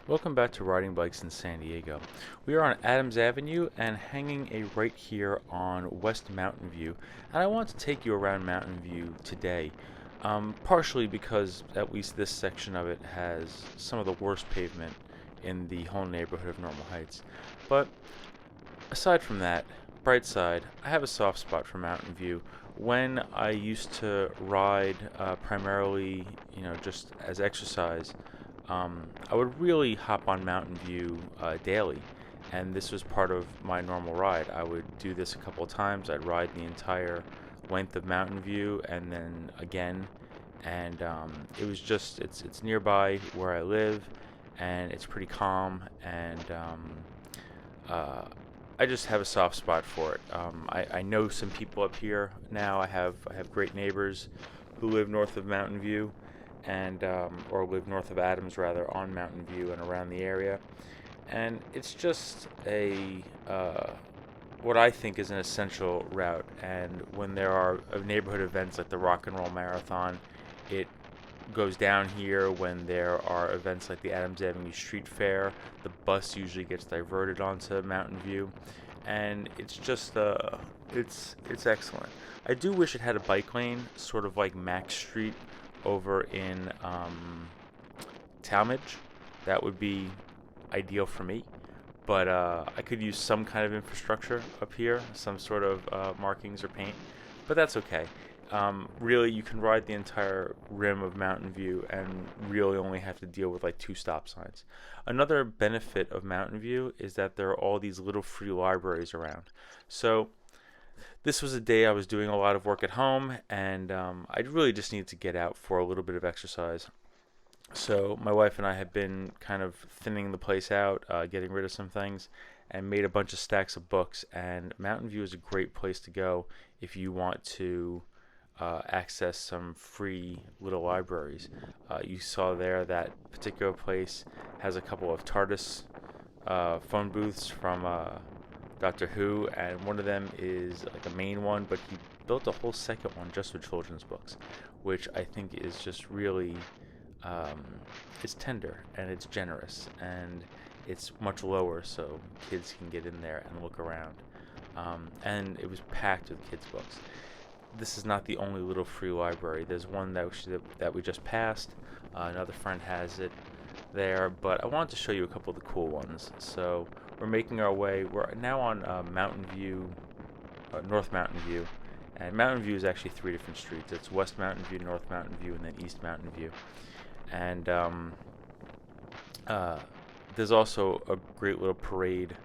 Welcome back to Riding Bikes in San Diego. We are on Adams Avenue and hanging a right here on West Mountain View. And I want to take you around Mountain View today, partially because at least this section of it has some of the worst pavement in the whole neighborhood of Normal Heights. But aside from that, bright side, I have a soft spot for Mountain View. When I used to ride primarily, just as exercise, I would really hop on Mountain View daily, and this was part of my normal ride. I would do this a couple of times. I'd ride the entire length of Mountain View and then again, and it was just it's nearby where I live, and it's pretty calm, and uh, I just have a soft spot for it. I know some people up here now. I have great neighbors who live north of Mountain View, and or live north of Adams rather, on Mountain View and around the area. And it's just a what I think is an essential route. And when there are neighborhood events like the Rock and Roll Marathon, it goes down here. When there are events like the Adams Avenue Street Fair, the bus usually gets diverted onto Mountain View, and it's just it's excellent. I do wish it had a bike lane, sort of like Max Street over in Talmadge. That would be ideal for me. But I could use some kind of infrastructure up here, some sort of markings or paint. But that's okay. Really, you can ride the entire rim of Mountain View and really only have to deal with like two stop signs. Another benefit of Mountain View is that there are all these little free libraries around. So this was a day I was doing a lot of work at home, and I really just needed to get out for a little bit of exercise. So my wife and I have been kind of thinning the place out, getting rid of some things, and made a bunch of stacks of books. And Mountain View is a great place to go if you want to access some free little libraries. You saw there that particular place has a couple of TARDIS phone booths from Doctor Who, and one of them is like a main one, but he built a whole second one just with children's books, which I think is just really it's tender and it's generous and it's much lower, so kids can get in there and look around. And it was packed with kids' books. This is not the only little free library. There's one that we just passed. Another friend has it there, but I wanted to show you a couple of the cool ones. So we're making our way. We're now on Mountain View, North Mountain View, and Mountain View is actually three different streets. It's West Mountain View, North Mountain View, and then East Mountain View. And there's also a great little parade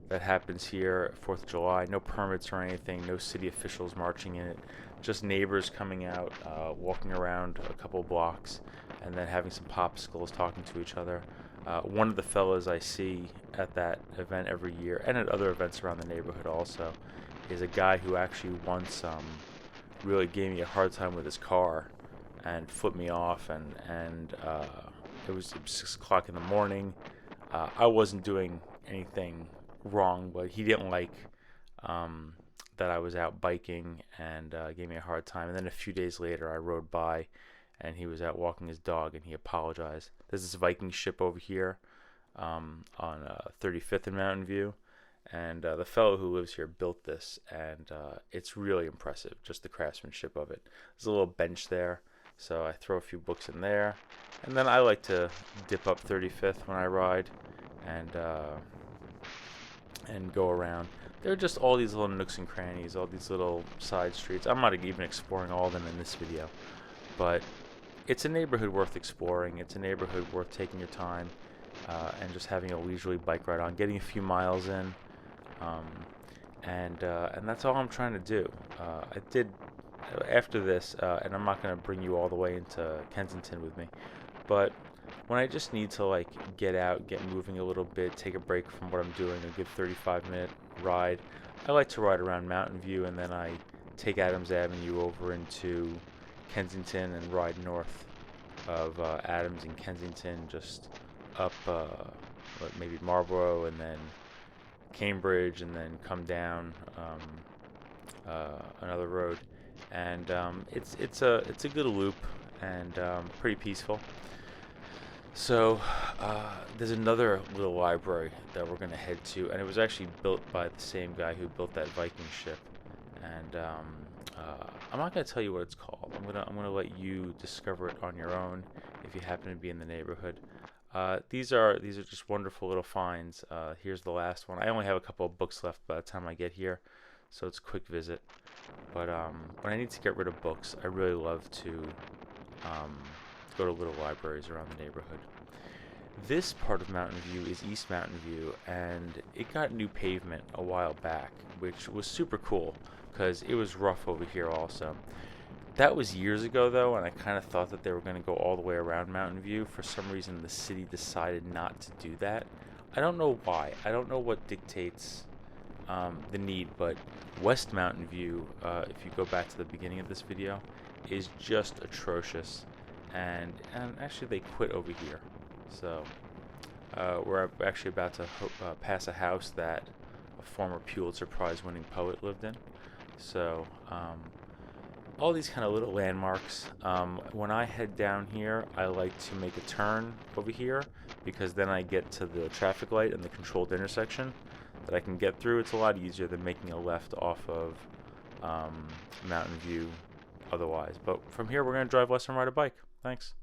that happens here, 4th of July. No permits or anything, no city officials marching in it, just neighbors coming out, walking around a couple blocks, and then having some popsicles, talking to each other. One of the fellows I see at that event every year, and at other events around the neighborhood also, is a guy who actually once really gave me a hard time with his car and flipped me off, and it was 6 o'clock in the morning. I wasn't doing anything wrong, but he didn't like that I was out biking, and gave me a hard time. And then a few days later I rode by and he was out walking his dog, and he apologized. There's this Viking ship over here on 35th and Mountain View, and the fellow who lives here built this, and it's really impressive, just the craftsmanship of it. There's a little bench there, so I throw a few books in there, and then I like to dip up 35th when I ride, and go around. There are just all these little nooks and crannies, all these little side streets. I'm not even exploring all of them in this video, but it's a neighborhood worth exploring. It's a neighborhood worth taking your time and just having a leisurely bike ride on, getting a few miles in, and that's all I'm trying to do. I did after this, and I'm not going to bring you all the way into Kensington with me, but when I just need to like get out, get moving a little bit, take a break from what I'm doing, a good 35-minute ride, I like to ride around Mountain View, and then I take Adams Avenue over into Kensington and ride north of Adams and Kensington, just up maybe Marlborough, and then Cambridge, and then come down another road, and it's a good loop, and pretty peaceful. So there's another little library that we're gonna head to, and it was actually built by the same guy who built that Viking ship. And I'm not gonna tell you what it's called. I'm gonna let you discover it on your own if you happen to be in the neighborhood. These are just wonderful little finds. Here's the last one. I only have a couple of books left by the time I get here, so it's a quick visit. But when I need to get rid of books, I really love to um, go to little libraries around the neighborhood. This part of Mountain View is East Mountain View, and it got new pavement a while back, which was super cool because it was rough over here also. That was years ago though, and I kind of thought that they were going to go all the way around Mountain View. For some reason, the city decided not to do that. I don't know why. I don't know what dictates the need, but West Mountain View, if you go back to the beginning of this video, is just atrocious. And actually, they quit over here. So we're actually about to pass a house that a former Pulitzer Prize winning poet lived in. So all these kind of little landmarks. When I head down here, I like to make a turn over here because then I get to the traffic light and the controlled intersection that I can get through. It's a lot easier than making a left off of Mountain View otherwise. But from here, we're going to drive west and ride a bike. Thanks.